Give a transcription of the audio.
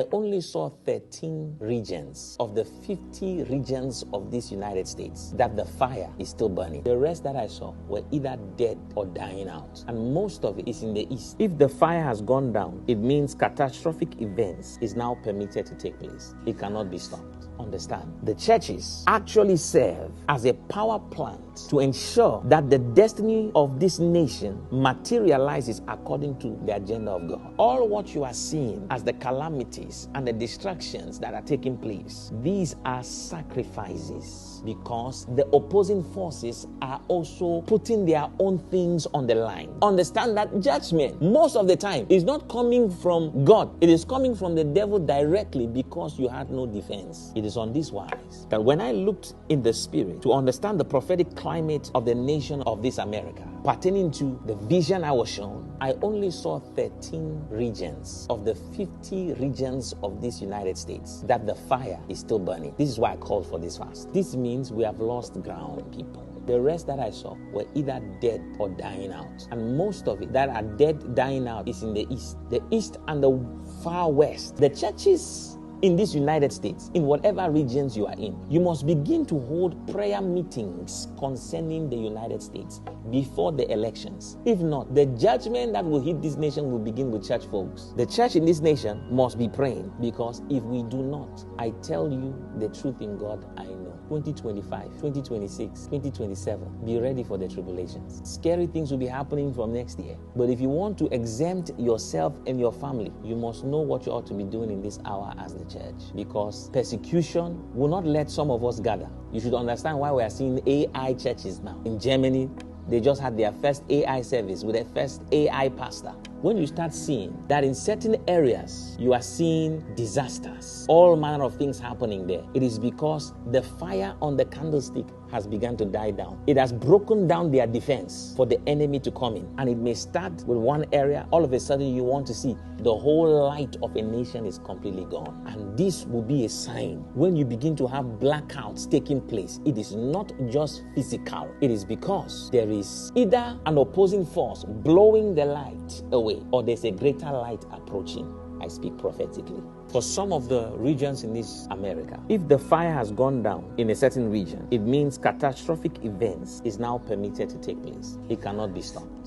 I only saw 13 regions of the 50 regions of these United States that the fire is still burning. The rest that I saw were either dead or dying out. And most of it is in the east. If the fire has gone down, it means catastrophic events is now permitted to take place. It cannot be stopped. Understand? The churches actually serve as a power plant to ensure that the destiny of this nation materializes according to the agenda of God. All what you are seeing as the calamities and the distractions that are taking place, these are sacrifices, because the opposing forces are also putting their own things on the line. Understand that judgment most of the time is not coming from God. It is coming from the devil directly, because you had no defense. It is on this wise that when I looked in the spirit to understand the prophetic climate of the nation of this America, pertaining to the vision I was shown, I only saw 13 regions of the 50 regions of this United States that the fire is still burning. This is why I called for this fast. This means we have lost ground, people. The rest that I saw were either dead or dying out. And most of it that are dead, dying out is in the east and the far west. The churches in this United States, in whatever regions you are in, you must begin to hold prayer meetings concerning the United States before the elections. If not, the judgment that will hit this nation will begin with church folks. The church in this nation must be praying, because if we do not, I tell you the truth in God, I know. 2025, 2026, 2027, be ready for the tribulations. Scary things will be happening from next year. But if you want to exempt yourself and your family, you must know what you ought to be doing in this hour as the church, because persecution will not let some of us gather. You should understand why we are seeing AI churches now. In Germany, they just had their first AI service with their first AI pastor. When you start seeing that in certain areas you are seeing disasters, all manner of things happening there, it is because the fire on the candlestick has begun to die down. It has broken down their defense for the enemy to come in. And it may start with one area. All of a sudden you want to see the whole light of a nation is completely gone. And this will be a sign when you begin to have blackouts taking place. It is not just physical. It is because there is either an opposing force blowing the light away, or there's a greater light approaching. I speak prophetically. For some of the regions in this America, if the fire has gone down in a certain region, it means catastrophic events is now permitted to take place. It cannot be stopped.